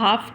½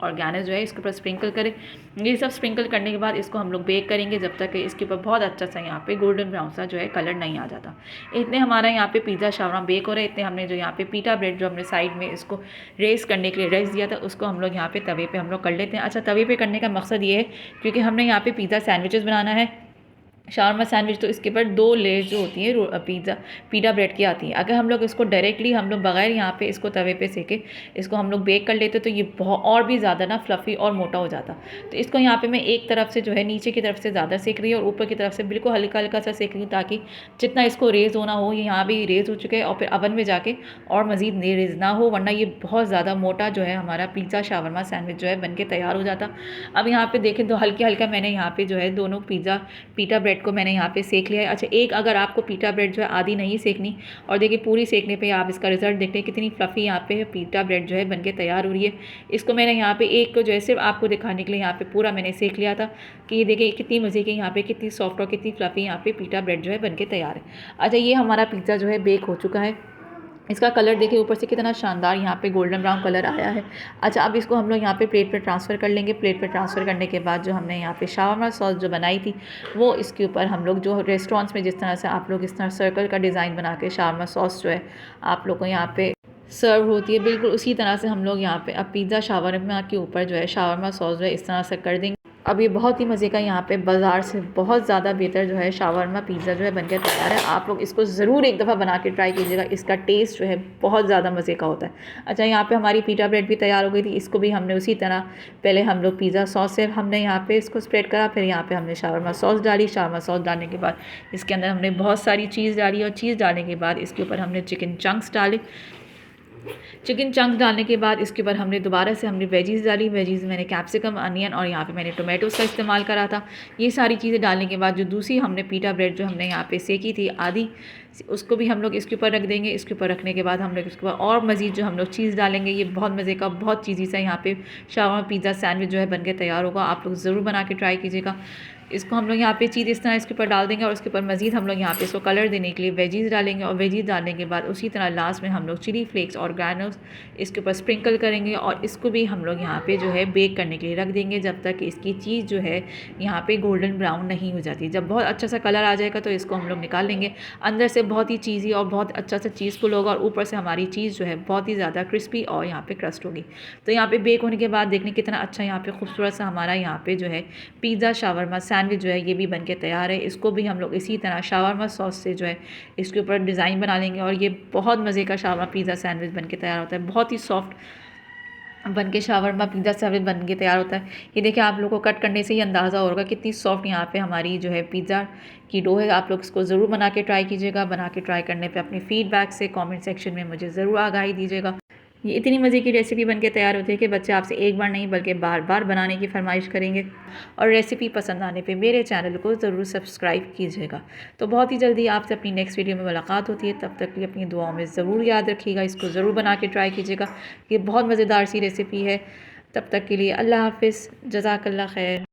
oregano जो है इसके ऊपर स्प्रिंकल करें। ये सब स्प्रिंकल करने के बाद इसको हम लोग बेक करेंगे जब तक कि इसके ऊपर बहुत अच्छा सा यहाँ पे गोल्डन ब्राउन सा जो है कलर नहीं आ जाता। इतने हमारा यहाँ पे पिज़्ज़ा शावरमा बेक हो रहा है। इतने हमने जो यहाँ पे पीटा ब्रेड जो हमने साइड में इसको रेस्ट करने के लिए रेस्ट दिया था उसको हम लोग यहाँ पे तवे पे हम लोग कर लेते हैं। अच्छा, तवे पे करने का मकसद ये है क्योंकि हमने यहाँ पे पिज़्ज़ा सैंडविचेस बनाना है, शावरमा सैंडविच, तो इसके ऊपर 2 लेयर्स जो होती है पीटा ब्रेड की आती है। अगर हम लोग इसको डायरेक्टली हम लोग बगैर यहाँ पे इसको तवे पे सेके इसको हम लोग बेक कर लेते तो ये बहुत और भी ज़्यादा ना फ्लफ़ी और मोटा हो जाता। तो इसको यहाँ पे मैं एक तरफ से जो है नीचे की तरफ से ज़्यादा सेक रही है और ऊपर की तरफ से बिल्कुल हल्का हल्का सा सेक रही हूँ ताकि जितना इसको रेज़ होना हो ये यहाँ भी रेज़ हो चुके हैं और फिर अवन में जाके और मज़ीद रेज़ ना हो, वरना ये बहुत ज़्यादा मोटा जो है हमारा पिज़्ज़ा शावरमा सैंडविच जो है बन के तैयार हो जाता। अब यहाँ पे देखें तो हल्का हल्का मैंने यहाँ पे जो है दोनों पीटा ब्रेड को मैंने यहाँ पे सेक लिया है। अच्छा, एक अगर आपको पीटा ब्रेड जो है आधी नहीं सेकनी और देखिए पूरी सेकने पे आप इसका रिजल्ट देखते हैं कितनी फ्लफ़ी यहाँ पे पीटा ब्रेड जो है बनके तैयार हो रही है। इसको मैंने यहाँ पे एक को जो है सिर्फ आपको दिखाने के लिए यहाँ पे पूरा मैंने सेक लिया था कि देखिए कितनी मज़े की यहाँ पे कितनी सॉफ्ट और कितनी फ्लफ़ी यहाँ पे पीटा ब्रेड जो है बनके तैयार है। अच्छा, ये हमारा पिज़्ज़ा जो है बेक हो चुका है। इसका कलर देखिए ऊपर से कितना शानदार यहाँ पे गोल्डन ब्राउन कलर आया है। अच्छा, अब इसको हम लोग यहाँ पे प्लेट पे ट्रांसफ़र कर लेंगे। प्लेट पे ट्रांसफ़र करने के बाद जो हमने यहाँ पे शावरमा सॉस जो बनाई थी वो इसके ऊपर हम लोग जो रेस्टोरेंट्स में जिस तरह से आप लोग इस तरह सर्कल का डिज़ाइन बना के शावरमा सॉस जो है आप लोग को यहाँ पे सर्व होती है, बिल्कुल उसी तरह से हम लोग यहाँ पे अब पिज़्ज़ा शावरमा के ऊपर जो है शावरमा सॉस जो है इस तरह से कर देंगे। अब ये बहुत ही मज़े का यहाँ पे बाज़ार से बहुत ज़्यादा बेहतर जो है शावरमा पिज़्ज़ा जो है बनकर तैयार है। आप लोग इसको ज़रूर एक दफ़ा बना के ट्राई कीजिएगा, इसका टेस्ट जो है बहुत ज़्यादा मज़े का होता है। अच्छा, यहाँ पे हमारी पीटा ब्रेड भी तैयार हो गई थी। इसको भी हमने उसी तरह पहले हम लोग पिज़्ज़ा सॉस से हमने यहाँ पे इसको स्प्रेड करा, फिर यहाँ पे हमने शावरमा सॉस डाली। शावरमा सॉस डालने के बाद इसके अंदर हमने बहुत सारी चीज़ डाली और चीज़ डालने के बाद इसके ऊपर हमने चिकन चंक्स डाले। चिकन चंक्स डालने के बाद इसके ऊपर हमने दोबारा से हमने वेजीज़ डाली। वेजीज़ मैंने कैप्सिकम, अनियन और यहाँ पे मैंने टोमेटोज़ का इस्तेमाल करा था। ये सारी चीज़ें डालने के बाद जो दूसरी हमने पीटा ब्रेड जो हमने यहाँ पे सेकी थी आधी, उसको भी हम लोग इसके ऊपर रख देंगे। इसके ऊपर रखने के बाद हम लोग इसके ऊपर और मज़ीद जो हम लोग चीज़ डालेंगे। ये बहुत मज़े का बहुत चीज़ी सा यहाँ पे शावरमा पिज़्ज़ा सैंडविच जो है बन के तैयार होगा। आप लोग ज़रूर बना के ट्राई कीजिएगा। इसको हम लोग यहाँ पे चीज़ इस तरह इसके ऊपर डाल देंगे और उसके ऊपर मज़ीद हम लोग यहाँ पे इसको कलर देने के लिए वेजीज़ डालेंगे और वेजीज़ डालने के बाद उसी तरह लास्ट में हम लोग चिली फ्लेक्स और ग्रैन्यूल्स इसके ऊपर स्प्रिंकल करेंगे और इसको भी हम लोग यहाँ पे जो है बेक करने के लिए रख देंगे जब तक कि इसकी चीज़ जो है यहाँ पे गोल्डन ब्राउन नहीं हो जाती। जब बहुत अच्छा सा कलर आ जाएगा तो इसको हम लोग निकाल लेंगे। अंदर से बहुत ही चीज़ी और बहुत अच्छा सा चीज़ फुल होगा और ऊपर से हमारी चीज़ जो है बहुत ही ज़्यादा क्रिस्पी और यहाँ पे क्रस्ट होगी। तो यहाँ पे बेक होने के बाद देखने कितना अच्छा यहाँ पे खूबसूरत सा हमारा यहाँ पे जो है पिज़्ज़ा शावरमा सैंडविच जो है ये भी बनके तैयार है। इसको भी हम लोग इसी तरह शावरमा सॉस से जो है इसके ऊपर डिज़ाइन बना लेंगे और ये बहुत मज़े का शावरमा पिज़्ज़ा सैंडविच बनके तैयार होता है। बहुत ही सॉफ्ट बन के शावरमा पिज़्ज़ा सैंडविच बन के तैयार होता है। ये देखिए आप लोगों को कट करने से ही अंदाज़ा होगा कितनी सॉफ्ट यहाँ पे हमारी जो है पिज़्ज़ा की डो है। आप लोग इसको ज़रूर बना के ट्राई कीजिएगा। बना के ट्राई करने पे अपनी फ़ीडबैक से कमेंट सेक्शन में मुझे ज़रूर आगाही दीजिएगा। ये इतनी मज़े की रेसिपी बन के तैयार होती है कि बच्चे आपसे एक बार नहीं बल्कि बार बार बनाने की फरमाइश करेंगे। और रेसिपी पसंद आने पे मेरे चैनल को ज़रूर सब्सक्राइब कीजिएगा। तो बहुत ही जल्दी आपसे अपनी नेक्स्ट वीडियो में मुलाकात होती है। तब तक के लिए अपनी दुआओं में ज़रूर याद रखिएगा। इसको ज़रूर बना के ट्राई कीजिएगा। ये बहुत मज़ेदार सी रेसिपी है। तब तक के लिए अल्लाह हाफ़िज़, जज़ाकल्लाह खैर।